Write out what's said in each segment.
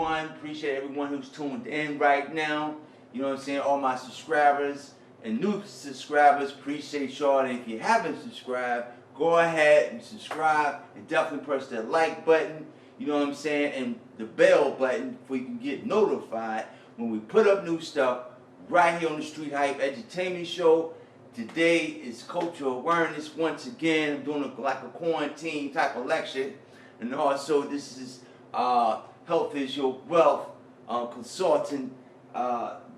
everyone. Appreciate everyone who's tuned in right now. You know what I'm saying? All my subscribers and new subscribers, appreciate y'all. And if you haven't subscribed, go ahead and subscribe and definitely press that like button. You know what I'm saying? And the bell button so you can get notified when we put up new stuff right here on the Street Hype Edutainment Show. Today is cultural awareness once again. I'm doing like a quarantine type of lecture. And also this is Health is Your Wealth consulting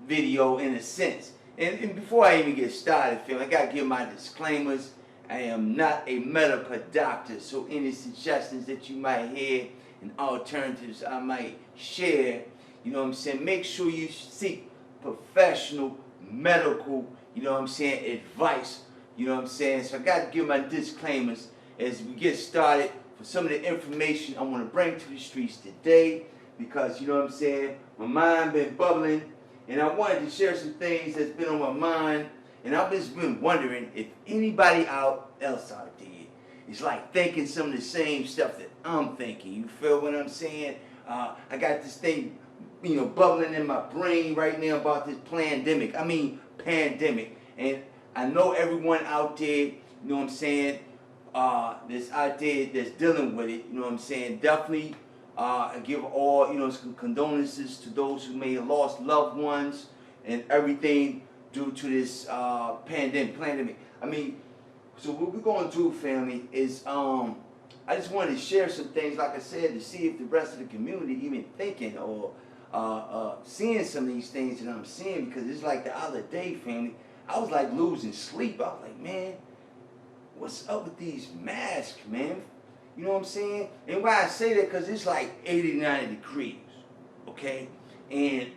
video in a sense. And before I even get started, Phil, I gotta give my disclaimers. I am not a medical doctor, so any suggestions that you might hear and alternatives I might share, you know what I'm saying, make sure you seek professional medical, you know what I'm saying, advice, you know what I'm saying. So I got to give my disclaimers as we get started for some of the information I want to bring to the streets today, because, you know what I'm saying, my mind been bubbling, and I wanted to share some things that's been on my mind, and I've just been wondering if anybody else out there is like thinking some of the same stuff that I'm thinking. You feel what I'm saying? I got this thing, you know, bubbling in my brain right now about this pandemic. And I know everyone out there, you know what I'm saying, that's out there that's dealing with it, you know what I'm saying. Definitely I give all, you know, some condolences to those who may have lost loved ones and everything due to this pandemic. I mean, so what we're going to do, family, is I just wanted to share some things, like I said, to see if the rest of the community even thinking or seeing some of these things that I'm seeing, because it's like the other day, family, I was like losing sleep. I was like, man, what's up with these masks, man? You know what I'm saying? And why I say that, because it's like 80, 90 degrees, okay? And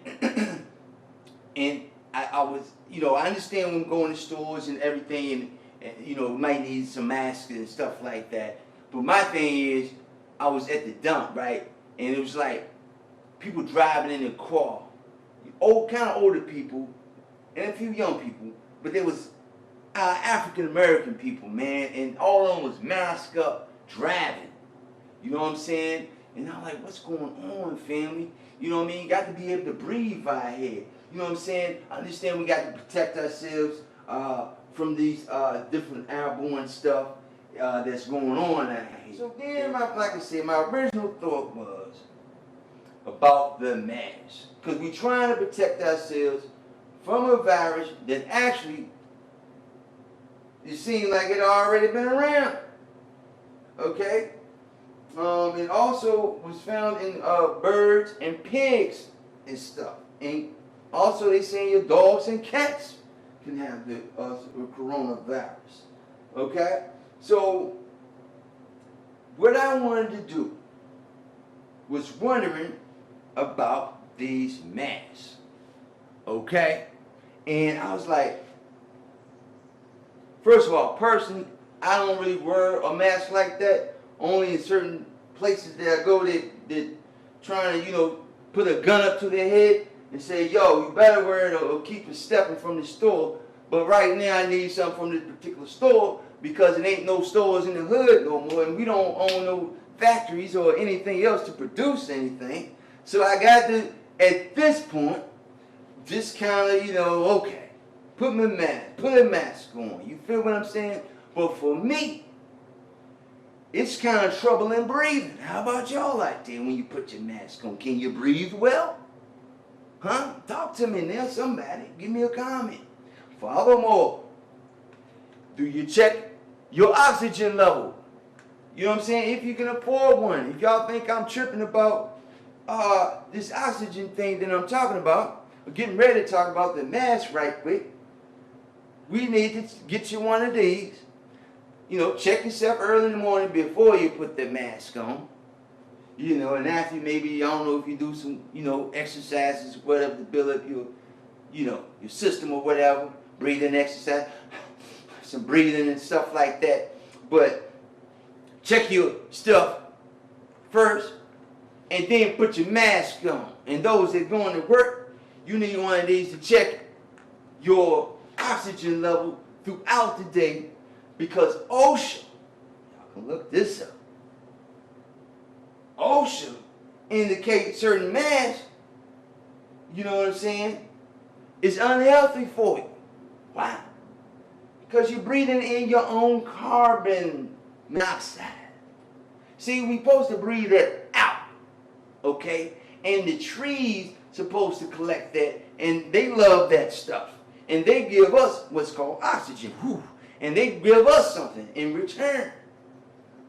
and I was, you know, I understand when going to stores and everything, and you know, might need some masks and stuff like that. But my thing is, I was at the dump, right? And it was like people driving in their car, kind of older people, and a few young people, but there was African American people, man, and all of them was masked up driving. You know what I'm saying? And I'm like, what's going on, family? You know what I mean? You got to be able to breathe right here. You know what I'm saying? I understand we got to protect ourselves from these different airborne stuff that's going on out here. So then, like I said, my original thought was about the mask, because we're trying to protect ourselves from a virus that actually, it seems like it already been around. Okay? It also was found in birds and pigs and stuff. And also they saying your dogs and cats can have the coronavirus. Okay? So what I wanted to do was wondering about these masks. Okay? And I was like, first of all, personally, I don't really wear a mask like that. Only in certain places that I go, that trying to, you know, put a gun up to their head and say, yo, you better wear it or keep it stepping from the store. But right now I need something from this particular store, because it ain't no stores in the hood no more, and we don't own no factories or anything else to produce anything. So I got to, at this point, just kind of, you know, okay, put a mask on. You feel what I'm saying? But for me, it's kind of troubling breathing. How about y'all out there when you put your mask on? Can you breathe well? Huh? Talk to me now, somebody. Give me a comment. Furthermore, do you check your oxygen level? You know what I'm saying? If you can afford one. If y'all think I'm tripping about this oxygen thing that I'm talking about, or getting ready to talk about the mask right quick, we need to get you one of these. You know, check yourself early in the morning before you put the mask on. You know, and after maybe, I don't know if you do some, you know, exercises, whatever, to build up your, you know, your system or whatever, breathing exercise, some breathing and stuff like that. But check your stuff first, and then put your mask on. And those that going to work, you need one of these to check your oxygen level throughout the day, because OSHA, y'all can look this up, OSHA indicate certain masks, you know what I'm saying, is unhealthy for you. Why? Because you're breathing in your own carbon monoxide. See, we're supposed to breathe that out, okay? And the trees supposed to collect that, and they love that stuff. And they give us what's called oxygen. Whew. And they give us something in return,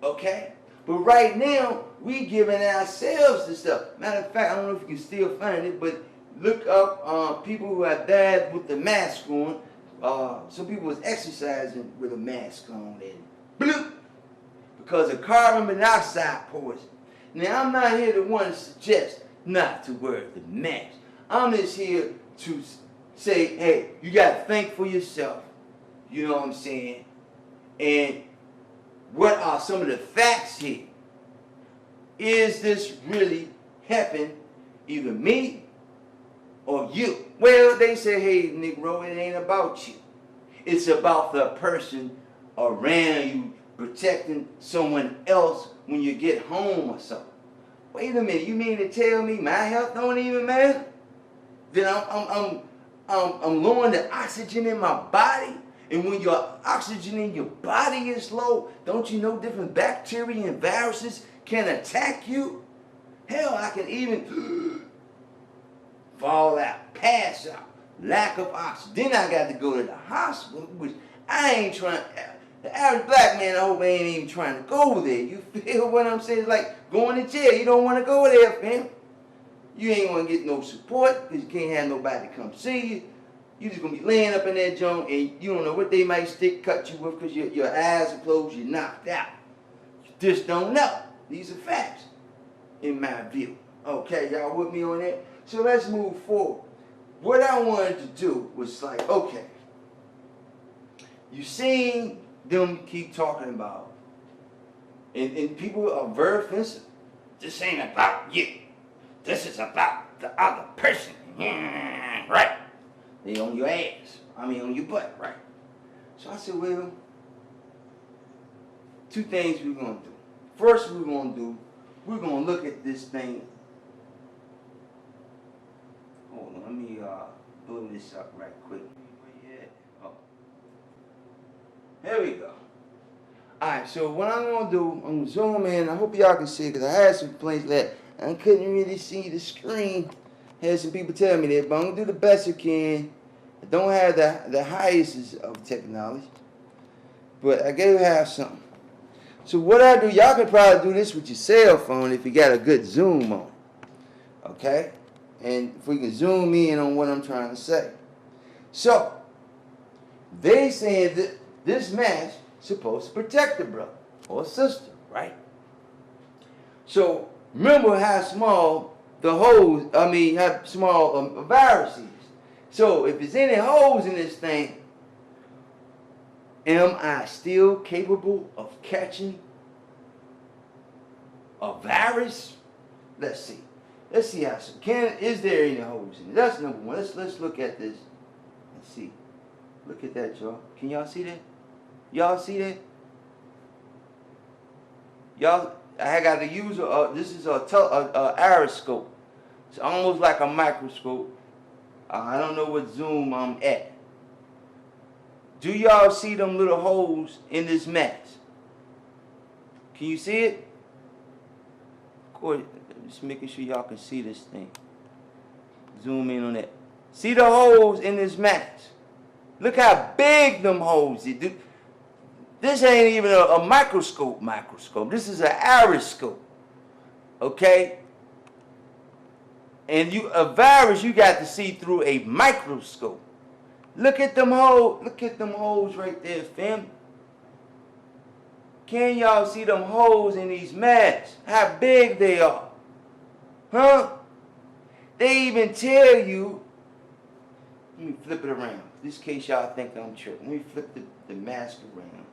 okay? But right now, we giving ourselves the stuff. Matter of fact, I don't know if you can still find it, but look up people who have died with the mask on. Some people was exercising with a mask on, and bloop, because of carbon monoxide poison. Now, I'm not here to want to suggest not to wear the mask. I'm just here to say, hey, you got to think for yourself. You know what I'm saying? And what are some of the facts here? Is this really helping either me or you? Well, they say, hey, Negro, it ain't about you. It's about the person around you protecting someone else when you get home or something. Wait a minute, you mean to tell me my health don't even matter? Then I'm lowering the oxygen in my body? And when your oxygen in your body is low, don't you know different bacteria and viruses can attack you? Hell, I can even fall out, pass out, lack of oxygen. Then I got to go to the hospital, which I ain't trying. The average black man, I hope, ain't even trying to go there. You feel what I'm saying? It's like going to jail. You don't want to go there, fam. You ain't going to get no support because you can't have nobody come see you. You just going to be laying up in that joint and you don't know what they might cut you with because your eyes are closed, you're knocked out. You just don't know. These are facts, in my view. Okay, y'all with me on that? So let's move forward. What I wanted to do was like, okay, you seen them keep talking about, and people are very offensive. This ain't about you. This is about the other person. Right? They on your ass. On your butt, right? So I said, well, two things we're going to do. First we're going to look at this thing. Hold on, let me blow this up right quick. Oh. There we go. Alright, so what I'm going to do, I'm going to zoom in. I hope y'all can see it because I had some places that I couldn't really see the screen. Had some people tell me that, but I'm going to do the best I can. I don't have the highest of technology, but I gotta have something. So what I do, y'all can probably do this with your cell phone if you got a good zoom on. Okay? And if we can zoom in on what I'm trying to say. So, they saying that this mask is supposed to protect the brother or sister, right? So, remember how small the holes, how small a virus is. So, if there's any holes in this thing, am I still capable of catching a virus? Let's see. Let's see how. Is there any holes in it? That's number one. Let's look at this. Let's see. Look at that, y'all. Can y'all see that? Y'all see that? Y'all, I got to use this is a aeroscope. It's almost like a microscope. I don't know what zoom I'm at. Do y'all see them little holes in this mask? Can you see it? Of course, just making sure y'all can see this thing. Zoom in on that. See the holes in this mask? Look how big them holes is. This ain't even a microscope. This is an aeroscope. Okay? And a virus you got to see through a microscope. Look at them holes. Look at them holes right there, fam. Can y'all see them holes in these masks? How big they are? Huh? They even tell you. Let me flip it around. Just in case y'all think I'm tripping. Let me flip the mask around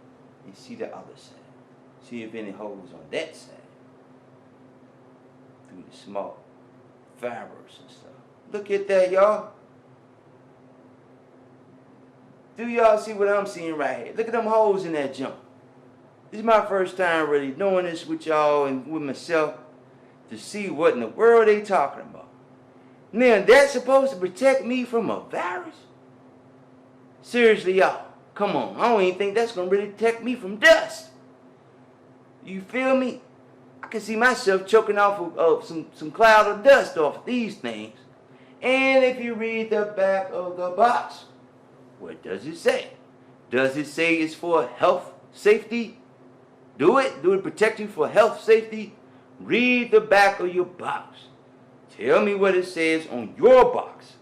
and see the other side. See if any holes on that side. Through the small fibers and stuff. Look at that, y'all. Do y'all see what I'm seeing right here? Look at them holes in that jump. This is my first time really doing this with y'all and with myself. to see what in the world they talking about. Now, that's supposed to protect me from a virus? Seriously, y'all, come on. I don't even think that's going to really protect me from dust. You feel me? I can see myself choking off of some cloud of dust off these things. And if you read the back of the box, what does it say? Does it say it's for health, safety? Do it protect you for health, safety? Read the back of your box. Tell me what it says on your box.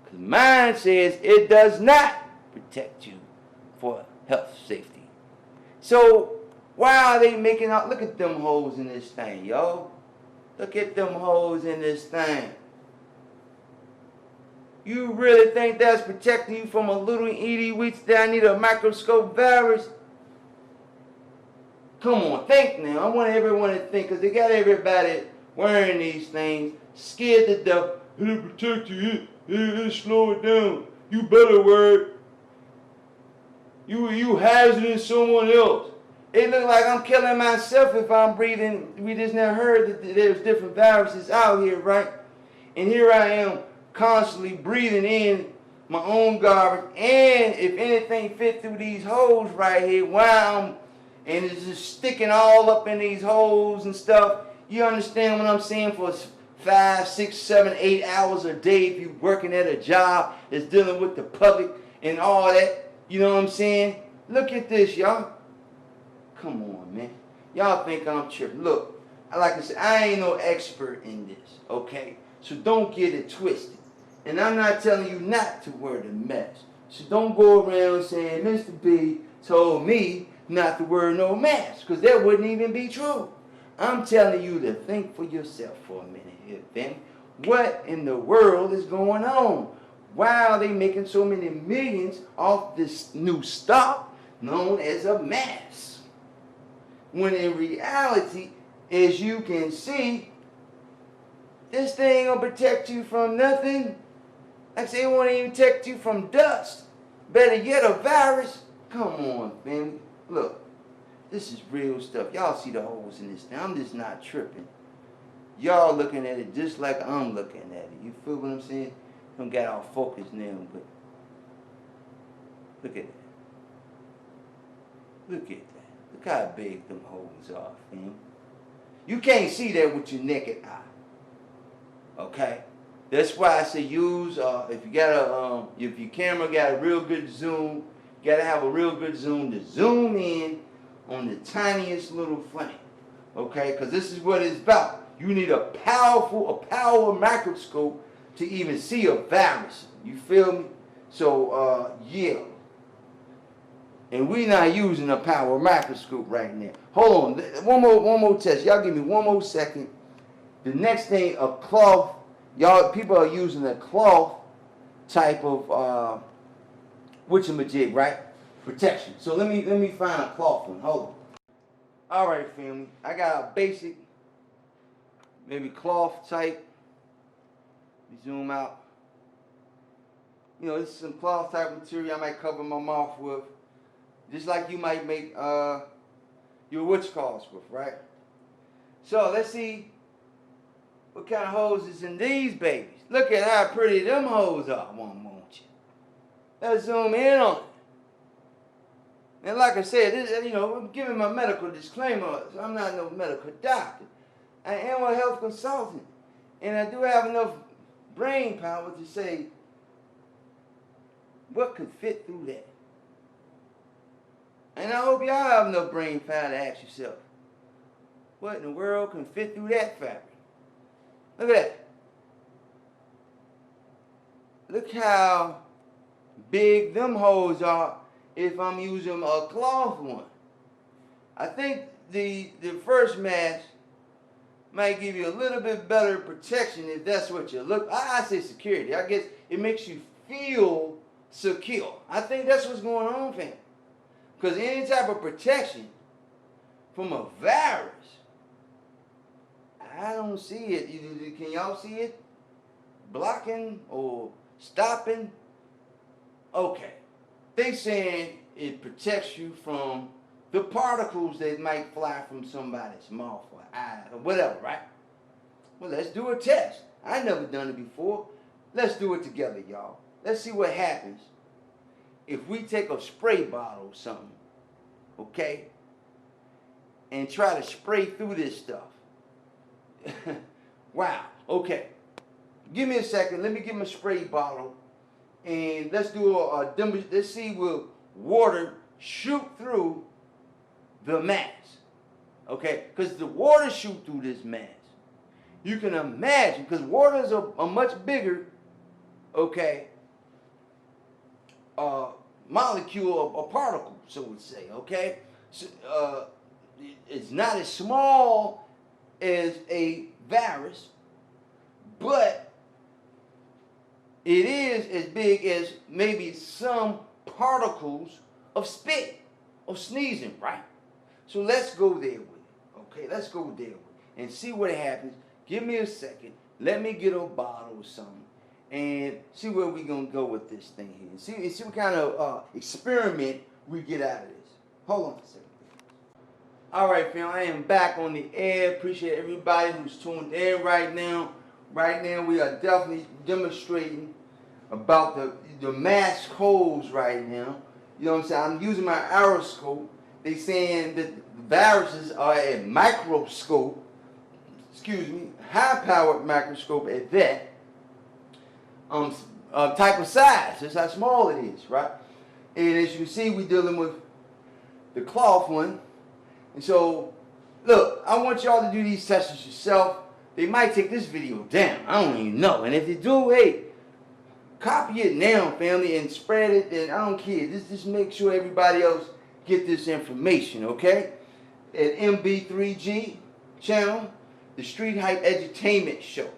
Because mine says it does not protect you for health, safety. So, why are they making out? Look at them holes in this thing, yo. Look at them holes in this thing. You really think that's protecting you from a little itty weeds that I need a microscope virus? Come on, think now. I want everyone to think, because they got everybody wearing these things, scared to death. It'll protect you. It'll slow it down. You better wear it. You hazarding someone else. It looks like I'm killing myself if I'm breathing. We just never heard that there's different viruses out here, right? And here I am constantly breathing in my own garbage. And if anything fit through these holes right here, and it's just sticking all up in these holes and stuff. You understand what I'm saying? For 5, 6, 7, 8 hours a day, if you're working at a job that's dealing with the public and all that. You know what I'm saying? Look at this, y'all. Come on, man. Y'all think I'm tripping. Look, like I said, I ain't no expert in this, okay? So don't get it twisted. And I'm not telling you not to wear the mask. So don't go around saying, Mr. B told me not to wear no mask, because that wouldn't even be true. I'm telling you to think for yourself for a minute here, then. What in the world is going on? Why are they making so many millions off this new stuff known as a mask? When in reality, as you can see, this thing ain't gonna protect you from nothing. Like I say, it won't even protect you from dust. Better yet, a virus. Come on, family. Look, this is real stuff. Y'all see the holes in this thing. I'm just not tripping. Y'all looking at it just like I'm looking at it. You feel what I'm saying? Don't get all focused now, but look at that. Look at that. Look how big them holes are, fam. You can't see that with your naked eye. Okay? That's why I say use, if your camera got a real good zoom, you gotta have a real good zoom to zoom in on the tiniest little flame. Okay? Because this is what it's about. You need a power microscope to even see a virus. You feel me? So, yeah. And we not using a power microscope right now. Hold on. One more test. Y'all give me one more second. The next thing, a cloth. Y'all, people are using a cloth type of whatchamajig, right? Protection. So let me find a cloth one. Hold on. All right, family. I got a basic, maybe cloth type. Zoom out. You know, this is some cloth type material I might cover my mouth with. Just like you might make your witch-calls with, right? So let's see what kind of hoes is in these babies. Look at how pretty them hoes are, won't you? Let's zoom in on it. And like I said, this, you know, I'm giving my medical disclaimer. So I'm not no medical doctor. I am a health consultant. And I do have enough brain power to say what could fit through that. And I hope y'all have enough brain power to ask yourself, what in the world can fit through that fabric? Look at that. Look how big them holes are if I'm using a cloth one. I think the first mask might give you a little bit better protection if that's what you look. I say security. I guess it makes you feel secure. I think that's what's going on, fam. Because any type of protection from a virus, I don't see it. Can y'all see it? Blocking or stopping? Okay. They saying it protects you from the particles that might fly from somebody's mouth or eye or whatever, right? Well, let's do a test. I never done it before. Let's do it together, y'all. Let's see what happens if we take a spray bottle or something, okay, and try to spray through this stuff. Wow. Okay. Give me a second. Let me get my spray bottle, and let's do a demo. Let's see will water shoot through the mass. Okay, because the water shoot through this mass. You can imagine, because water is a much bigger, okay, molecule or particle, so we say, okay? So, it's not as small as a virus, but it is as big as maybe some particles of spit or sneezing, right? So let's go there with it, okay? Let's go there with it and see what happens. Give me a second. Let me get a bottle or something and see where we're going to go with this thing here. See what kind of experiment we get out of this. Hold on a second. All right, fam, I am back on the air. Appreciate everybody who's tuned in right now. Right now, we are definitely demonstrating about the mask holes right now. You know what I'm saying? I'm using my aeroscope. They saying that the viruses are a microscope, high-powered microscope at that, type of size. That's how small it is, right? And as you can see, we're dealing with the cloth one. And so, look, I want y'all to do these tests yourself. They might take this video down. I don't even know. And if they do, hey, copy it now, family, and spread it. And I don't care. Just make sure everybody else get this information, okay? At MB3G channel, the Street Hype Edutainment Show.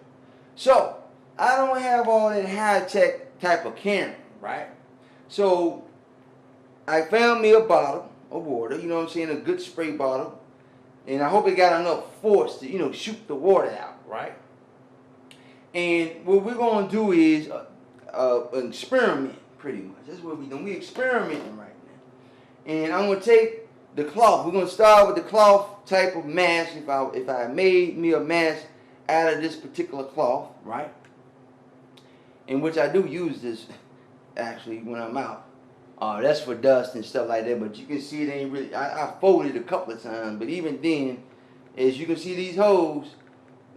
So, I don't have all that high-tech type of camera, right? So, I found me a bottle of water, you know what I'm saying, a good spray bottle. And I hope it got enough force to, you know, shoot the water out, right? And what we're going to do is an experiment, pretty much. That's what we're doing. We're experimenting right now. And I'm going to take the cloth. We're going to start with the cloth type of mask. If I made me a mask out of this particular cloth, right? In which I do use this, actually, when I'm out. That's for dust and stuff like that, but you can see it ain't really, I folded a couple of times, but even then, as you can see these holes,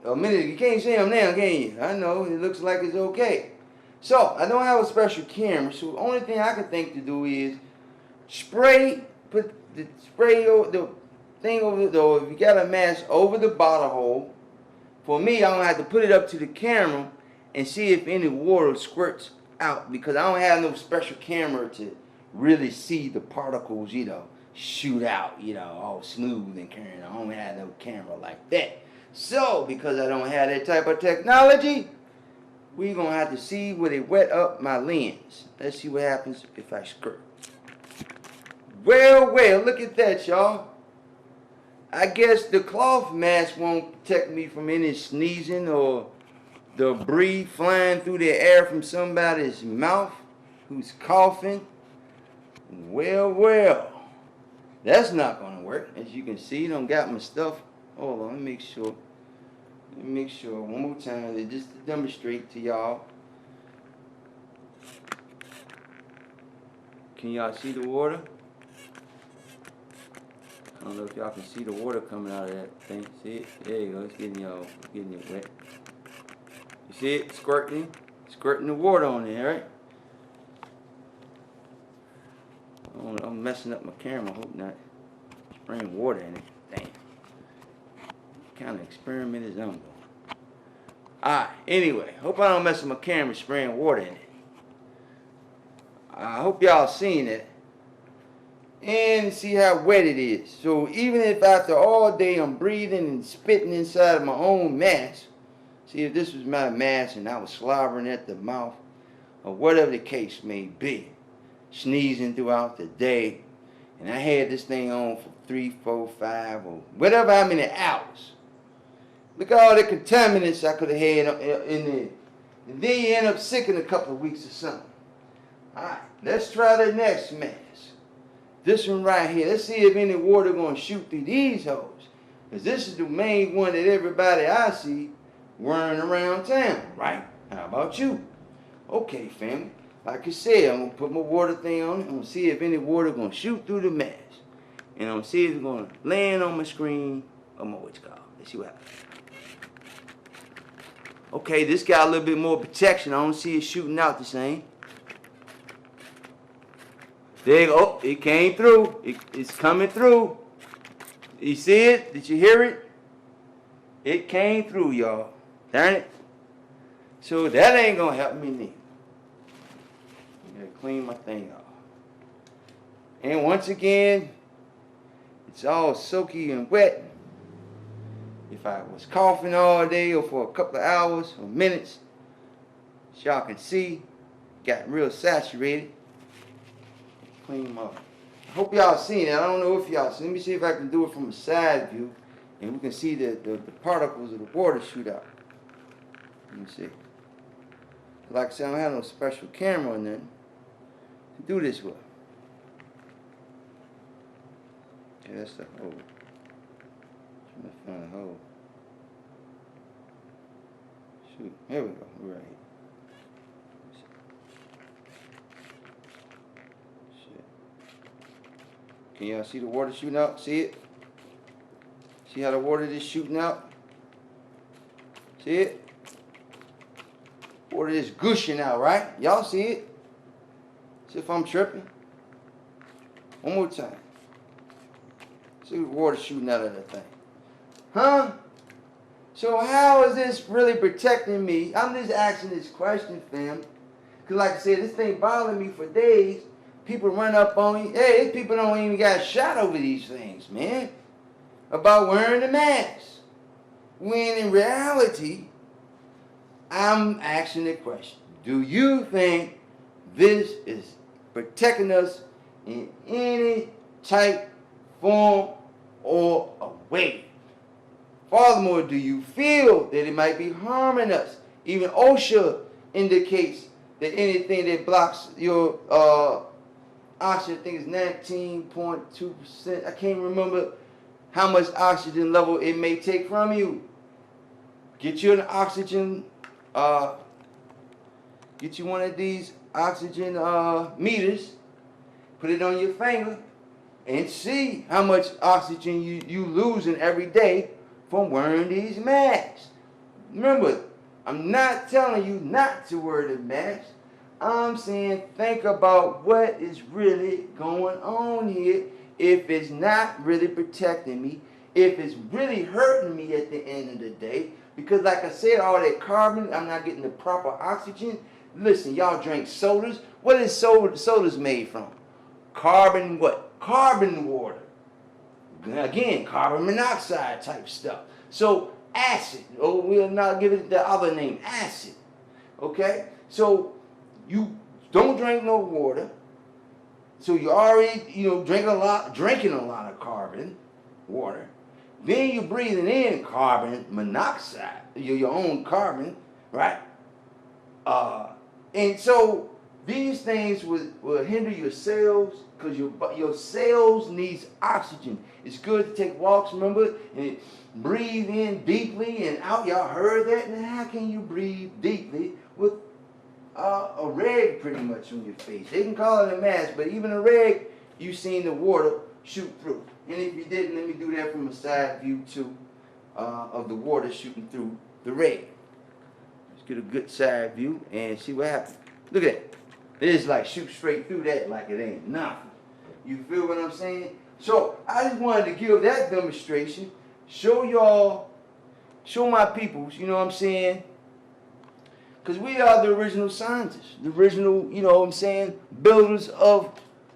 a minute, you can't see them now, can you? I know, it looks like it's okay. So, I don't have a special camera, so the only thing I can think to do is put the thing over the door, if you got a mask over the bottle hole. For me, I don't have to put it up to the camera and see if any water squirts out, because I don't have no special camera to really see the particles, you know, shoot out, you know, all smooth and current. I don't have no camera like that. So, because I don't have that type of technology, we're going to have to see where they wet up my lens. Let's see what happens if I squirt. Well, look at that, y'all. I guess the cloth mask won't protect me from any sneezing or debris flying through the air from somebody's mouth who's coughing. Well, that's not going to work. As you can see, I don't got my stuff. Hold on, let me make sure. One more time, just to demonstrate to y'all. Can y'all see the water? I don't know if y'all can see the water coming out of that thing. See it? There you go. It's getting y'all, getting it wet. You see it? Squirting the water on there, right? I'm messing up my camera. Hope not spraying water in it. Damn. What kind of experiment is I'm doing? Alright, anyway. Hope I don't mess up my camera spraying water in it. I hope y'all seen it. And see how wet it is. So even if after all day I'm breathing and spitting inside of my own mask, see if this was my mask and I was slobbering at the mouth, or whatever the case may be, sneezing throughout the day, and I had this thing on for 3, 4, 5, or whatever how many hours. Look at all the contaminants I could have had in there. And then you end up sick in a couple of weeks or something. Alright, let's try the next mask. This one right here. Let's see if any water going to shoot through these holes. Because this is the main one that everybody I see whirring around town, right? How about you? Okay, family. Like I said, I'm gonna put my water thing on it. I'm gonna see if any water gonna shoot through the mask. And I'm gonna see if it's gonna land on my screen or my what's called. Let's see what happens. Okay, this got a little bit more protection. I don't see it shooting out the same. There you go. Oh, it came through. It's coming through. You see it? Did you hear it? It came through, y'all. Darn it. So that ain't gonna help me neither. I gotta clean my thing off. And once again, it's all soaky and wet. If I was coughing all day or for a couple of hours or minutes, as y'all can see, got real saturated. Clean them up. I hope y'all seen it. I don't know if y'all seen it. Let me see if I can do it from a side view and we can see the particles of the water shoot out. Let me see. Like I said, I don't have no special camera or nothing to do this with. Okay, that's the hole. Trying to find a hole. Shoot, here we go. We're right here. Shit. Can y'all see the water shooting out? See it? See how the water is shooting out? See it? Water is gushing out, right? Y'all see it? See if I'm tripping? One more time. See the water shooting out of that thing. Huh? So how is this really protecting me? I'm just asking this question, fam. Because like I said, this thing bothered me for days. People run up on you. Hey, these people don't even got shot over these things, man. About wearing the mask. When in reality, I'm asking the question. Do you think this is protecting us in any type, form, or a way? Furthermore, do you feel that it might be harming us? Even OSHA indicates that anything that blocks your oxygen, I think it's 19.2%. I can't remember how much oxygen level it may take from you. Get you an oxygen, get you one of these oxygen meters, put it on your finger, and see how much oxygen you losing every day from wearing these masks. Remember, I'm not telling you not to wear the mask. I'm saying think about what is really going on here. If it's not really protecting me, if it's really hurting me at the end of the day, because like I said, all that carbon, I'm not getting the proper oxygen. Listen, y'all drink sodas. What is sodas made from? Carbon what? Carbon water. Again, carbon monoxide type stuff. So acid, or we'll not give it the other name, acid. Okay? So you don't drink no water. So you already, drinking a lot of carbon water. Then you're breathing in carbon monoxide, your own carbon, right? And so these things will hinder your cells because your cells needs oxygen. It's good to take walks, remember, and breathe in deeply and out. Y'all heard that? Now how can you breathe deeply with a rag pretty much on your face? They can call it a mask, but even a rag, you seen the water shoot through. And if you didn't, let me do that from a side view too, of the water shooting through the rag. Let's get a good side view and see what happens. Look at that. It is like shoot straight through that like it ain't nothing. You feel what I'm saying? So I just wanted to give that demonstration, show y'all, show my peoples, you know what I'm saying? Because we are the original scientists, the original, builders of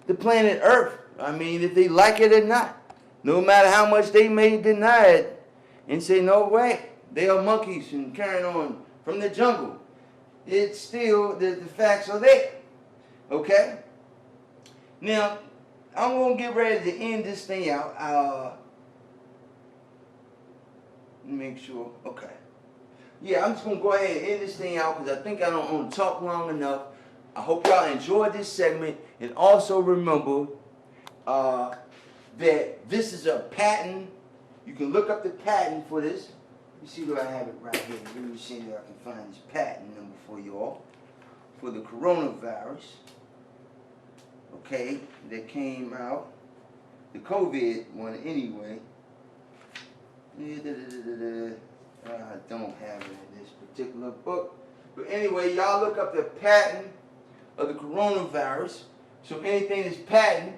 the planet Earth. I mean, if they like it or not, no matter how much they may deny it and say, no way, they are monkeys and carrying on from the jungle. It's still, the facts are there. Okay? Now, I'm going to get ready to end this thing out. Let me make sure. Okay. Yeah, I'm just going to go ahead and end this thing out because I think I don't want to talk long enough. I hope y'all enjoyed this segment. And also remember that this is a patent. You can look up the patent for this. You see that I have it right here. Let me see if I can find this patent number for y'all. For the coronavirus. Okay, that came out. The COVID one anyway. I don't have it in this particular book. But anyway, y'all look up the patent of the coronavirus. So anything that's patent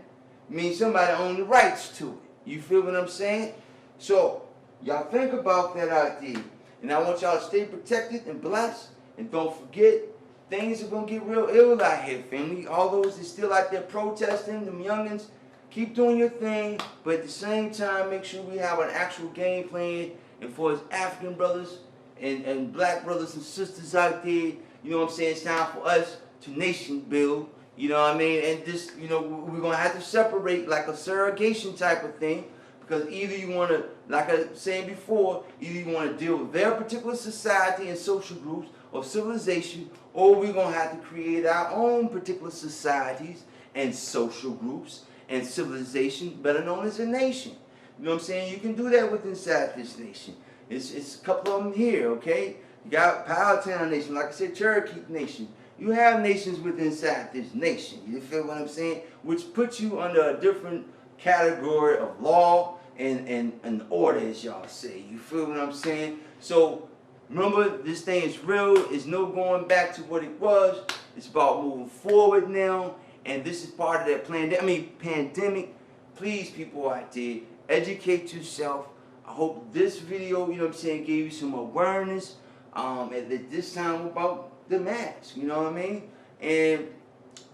means somebody owns the rights to it. You feel what I'm saying? So y'all think about that out there. And I want y'all to stay protected and blessed. And don't forget, things are going to get real ill out here, family. All those that still out there protesting, them youngins, keep doing your thing. But at the same time, make sure we have an actual game plan. And for us African brothers and black brothers and sisters out there, you know what I'm saying, it's time for us to nation build. You know what I mean? And this, you know, we're going to have to separate like a surrogation type of thing. Because either you want to, like I was saying before, either you want to deal with their particular society and social groups or civilization, or we're going to have to create our own particular societies and social groups and civilization, better known as a nation. You know what I'm saying? You can do that with inside this nation. It's a couple of them here, okay? You got Powhatan Nation, like I said, Cherokee Nation. You have nations within inside this nation. You feel what I'm saying? Which puts you under a different category of law and order, as y'all say. You feel what I'm saying? So remember, this thing is real. It's no going back to what it was. It's about moving forward now. And this is part of that pandemic. Please, people out there, educate yourself. I hope this video, you know what I'm saying, gave you some awareness at this time about the mask, you know what I mean? And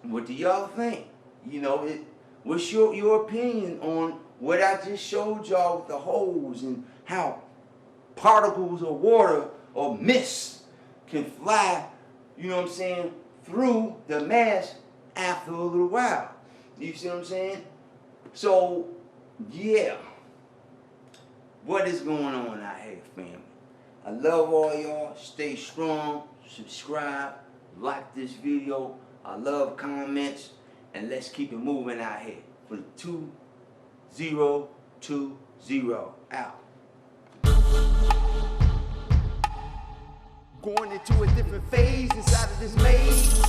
what do y'all think? You know, what's your opinion on what I just showed y'all with the holes and how particles of water or mist can fly, you know what I'm saying, through the mask after a little while. You see what I'm saying? So, yeah. What is going on out here, family? I love all y'all. Stay strong. Subscribe. Like this video. I love comments. And let's keep it moving out here. For the 2020 out. Going into a different phase inside of this maze.